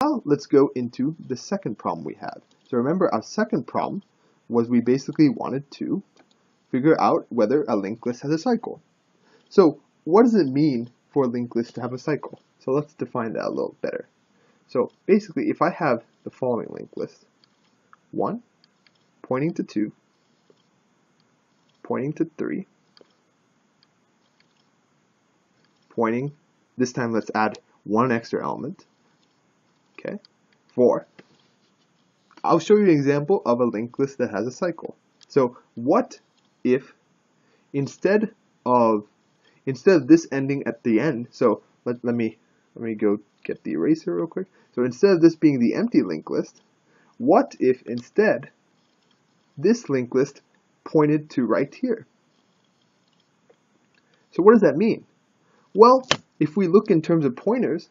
now let's go into the second problem we had. So remember, our second problem was we basically wanted to figure out whether a linked list has a cycle. So what does it mean for a linked list to have a cycle? So let's define that a little better. So basically, if I have the following linked list, 1 pointing to 2, pointing to 3, pointing, this time let's add one extra element, okay, 4. I'll show you an example of a linked list that has a cycle. So what if instead of this ending at the end, so let me go get the eraser real quick. So instead of this being the empty linked list, what if instead this linked list pointed to right here? So what does that mean? Well, if we look in terms of pointers,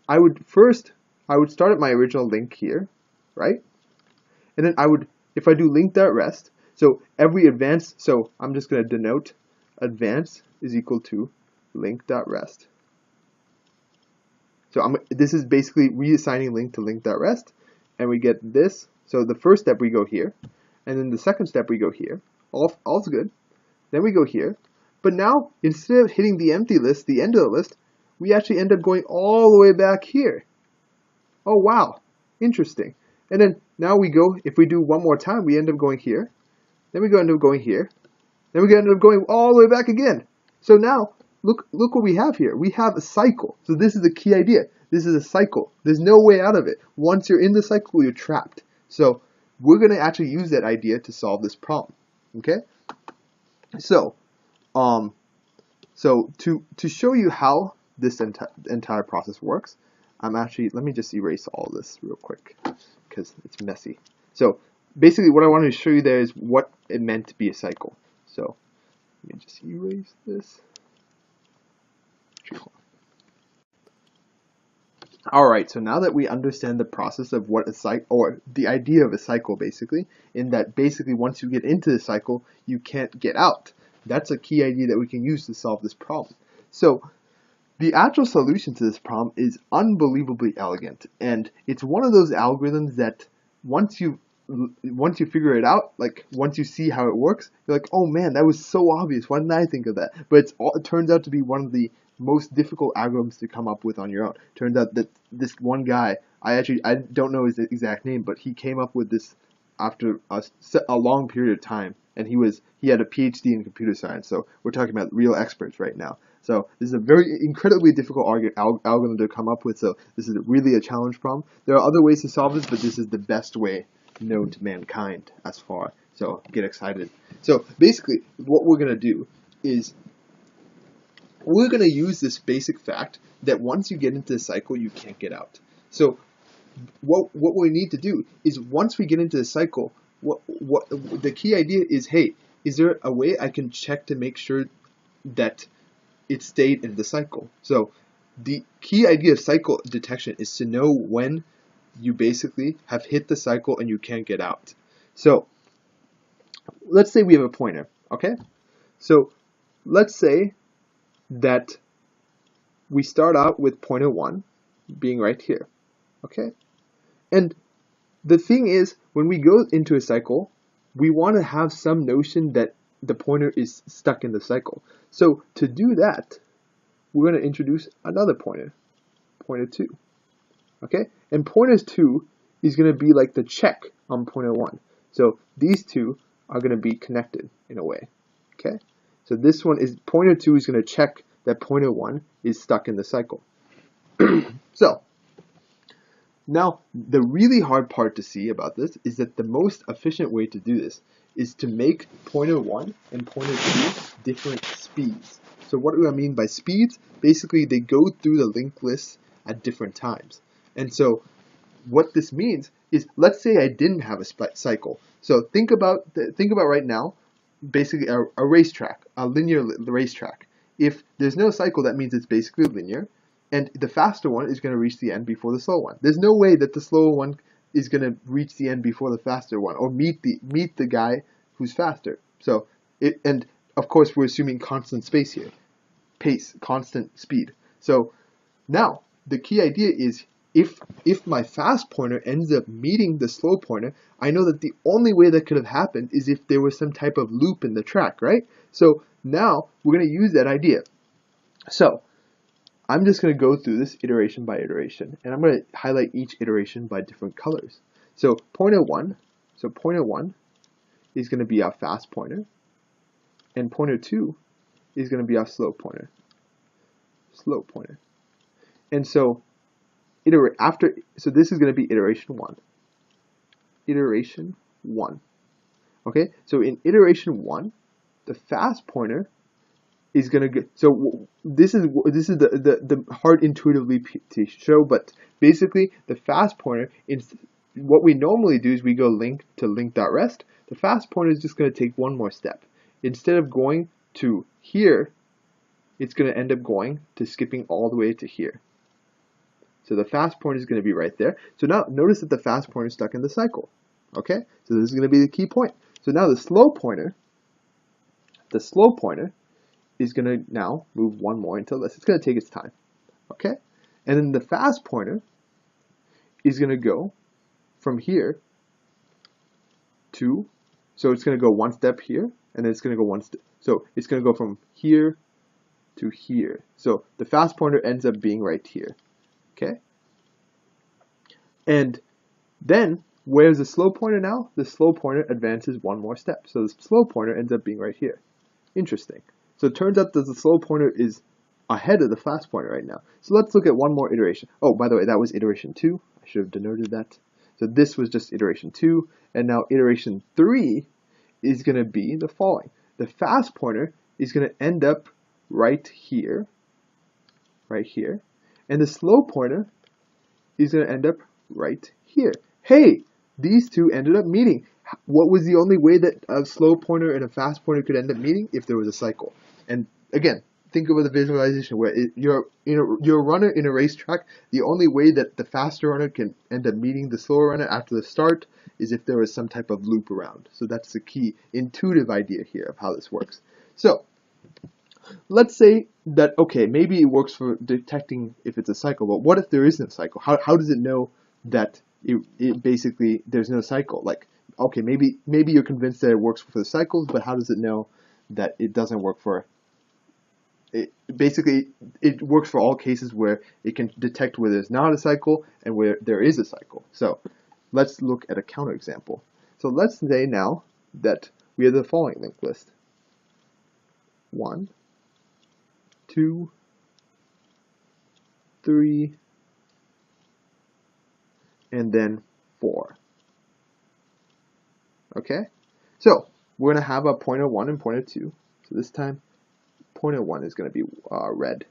I would start at my original link here, right? And then if I do link.rest, so every advance, so I'm just going to denote advance is equal to link.rest. So this is basically reassigning link to link.rest, and we get this. So the first step we go here, and then the second step we go here. All's good. Then we go here. But now, instead of hitting the empty list, the end of the list, we actually end up going all the way back here. Oh wow, interesting. And then now we go, if we do one more time, we end up going here. Then we end up going here. Then we end up going all the way back again. So now, look what we have here. We have a cycle. So this is the key idea. This is a cycle. There's no way out of it. Once you're in the cycle, you're trapped. So we're going to actually use that idea to solve this problem. Okay? So, to show you how this entire process works, let me just erase all this real quick because it's messy. So basically what I wanted to show you there is what it meant to be a cycle. So let me just erase this. Alright, so now that we understand the process of what a cycle, or the idea of a cycle basically, in that basically once you get into the cycle, you can't get out. That's a key idea that we can use to solve this problem. So the actual solution to this problem is unbelievably elegant, and it's one of those algorithms that once you figure it out, like once you see how it works, you're like, oh man, that was so obvious. Why didn't I think of that? But it turns out to be one of the most difficult algorithms to come up with on your own. Turns out that this one guy, I don't know his exact name, but he came up with this after a long period of time, and he had a PhD in computer science. So we're talking about real experts right now. So this is a very incredibly difficult algorithm to come up with. So this is really a challenge problem. There are other ways to solve this, but this is the best way known to mankind as far. So get excited. So basically, what we're gonna do is we're going to use this basic fact that once you get into the cycle, you can't get out. So what we need to do is once we get into the cycle, what the key idea is, hey, is there a way I can check to make sure that it stayed in the cycle? So the key idea of cycle detection is to know when you basically have hit the cycle and you can't get out. So let's say we have a pointer, okay? So let's say that we start out with pointer 1 being right here, okay? And the thing is, when we go into a cycle, we want to have some notion that the pointer is stuck in the cycle. So to do that, we're going to introduce another pointer, pointer 2, okay? And pointer 2 is going to be like the check on pointer 1. So these two are going to be connected in a way, okay? So this one is, pointer 2 is going to check that pointer 1 is stuck in the cycle. So, now the really hard part to see about this is that the most efficient way to do this is to make pointer 1 and pointer 2 different speeds. So what do I mean by speeds? Basically, they go through the linked list at different times. And so what this means is, let's say I didn't have a cycle. So think about right now, basically a racetrack, a linear racetrack. If there's no cycle, that means it's basically linear, and the faster one is going to reach the end before the slow one. There's no way that the slower one is going to reach the end before the faster one, or meet the guy who's faster. So and of course we're assuming constant pace here, constant speed. So now the key idea is if my fast pointer ends up meeting the slow pointer, I know that the only way that could have happened is if there was some type of loop in the track, right? So now we're going to use that idea. So I'm just going to go through this iteration by iteration, and I'm going to highlight each iteration by different colors. So pointer 1 is going to be our fast pointer, and pointer 2 is going to be our slow pointer. And so so this is going to be iteration 1. Okay, so in iteration 1, the fast pointer is going to get, so this is the hard intuitively to show, but basically the fast pointer, what we normally do is we go link to link.rest. The fast pointer is just going to take one more step. Instead of going to here, it's going to end up going to skipping all the way to here. So the fast pointer is going to be right there. So now notice that the fast pointer is stuck in the cycle. Okay, so this is going to be the key point. So now the slow pointer is going to now move one more until this. It's going to take its time. Okay, and then the fast pointer is going to go from here to, so it's going to go one step here, and then it's going to go one step. So it's going to go from here to here. So the fast pointer ends up being right here. Okay, and then where's the slow pointer now? The slow pointer advances one more step. So the slow pointer ends up being right here. Interesting. So it turns out that the slow pointer is ahead of the fast pointer right now. So let's look at one more iteration. Oh, by the way, that was iteration 2. I should have denoted that. So this was just iteration 2, and now iteration 3 is going to be the following. The fast pointer is going to end up right here, and the slow pointer is going to end up right here. Hey, these two ended up meeting. What was the only way that a slow pointer and a fast pointer could end up meeting? If there was a cycle. And again, think of the visualization where you're a runner in a racetrack. The only way that the faster runner can end up meeting the slower runner after the start is if there was some type of loop around. So that's the key intuitive idea here of how this works. So let's say that, okay, maybe it works for detecting if it's a cycle, but what if there isn't a cycle? How does it know that it basically there's no cycle? Like, okay, maybe you're convinced that it works for the cycles, but how does it know that it doesn't work for it? Basically, it works for all cases where it can detect where there's not a cycle and where there is a cycle. So let's look at a counterexample. So let's say now that we have the following linked list. 1, 2, 3, and then 4. Okay, so we're going to have a pointer 1 and pointer 2. So this time, pointer 1 is going to be red,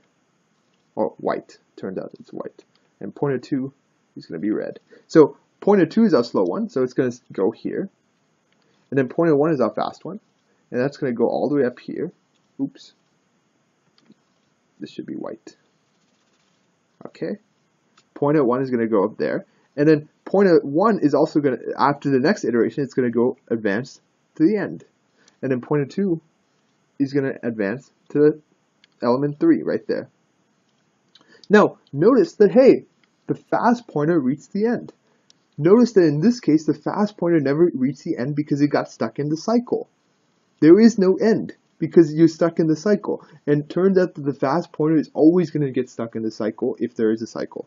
or white. Turns out it's white. And pointer 2 is going to be red. So pointer 2 is our slow one, so it's going to go here. And then pointer 1 is our fast one, and that's going to go all the way up here. Oops. This should be white. Okay. Pointer 1 is going to go up there. And then pointer 1 is also going to, after the next iteration, it's going to go advance to the end. And then pointer 2 is going to advance to element 3 right there. Now, notice that, hey, the fast pointer reached the end. Notice that in this case, the fast pointer never reached the end because it got stuck in the cycle. There is no end because you're stuck in the cycle. And it turns out that the fast pointer is always going to get stuck in the cycle if there is a cycle.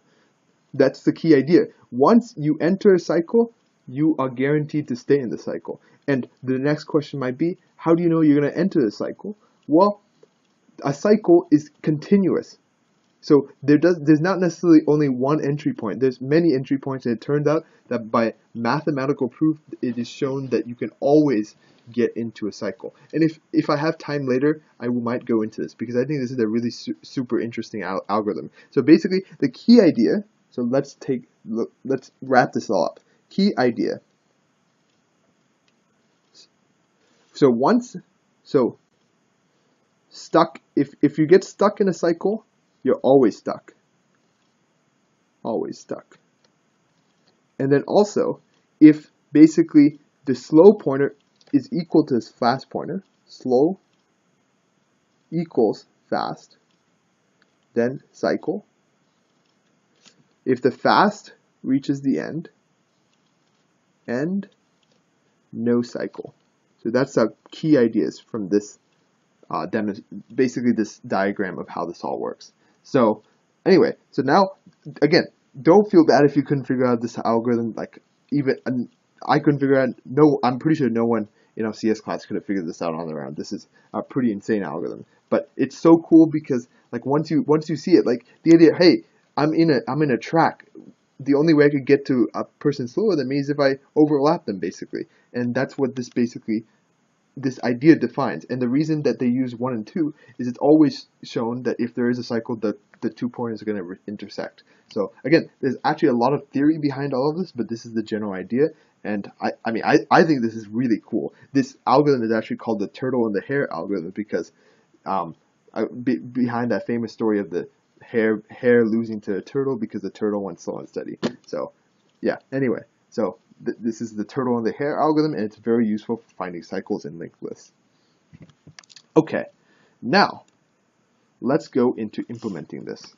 That's the key idea. Once you enter a cycle, you are guaranteed to stay in the cycle. And the next question might be, how do you know you're going to enter the cycle? Well, a cycle is continuous. So there's not necessarily only one entry point. There's many entry points, and it turned out that by mathematical proof, it is shown that you can always get into a cycle. And if I have time later, I might go into this because I think this is a really super interesting algorithm. So basically, the key idea. So let's wrap this all up. Key idea. So stuck. If you get stuck in a cycle, you're always stuck. Always stuck. And then also, if basically the slow pointer is equal to this fast pointer, slow equals fast, then cycle. if the fast reaches the end, no cycle. So that's the key ideas from this basically this diagram of how this all works. So anyway, so now again, don't feel bad if you couldn't figure out this algorithm. Like even I couldn't figure out. No, I'm pretty sure no one in our CS class could have figured this out on their own. This is a pretty insane algorithm, but it's so cool because like once you see it, like the idea, hey, I'm in a track. The only way I could get to a person slower than me is if I overlap them, basically, and that's what this idea defines. And the reason that they use 1 and 2 is it's always shown that if there is a cycle, the 2 pointers are going to intersect. So again, there's actually a lot of theory behind all of this, but this is the general idea. And I think this is really cool. This algorithm is actually called the turtle and the hare algorithm because behind that famous story of the hare losing to a turtle because the turtle went slow and steady. So yeah, anyway, so this is the turtle and the hare algorithm, and it's very useful for finding cycles in linked lists. Okay, now let's go into implementing this.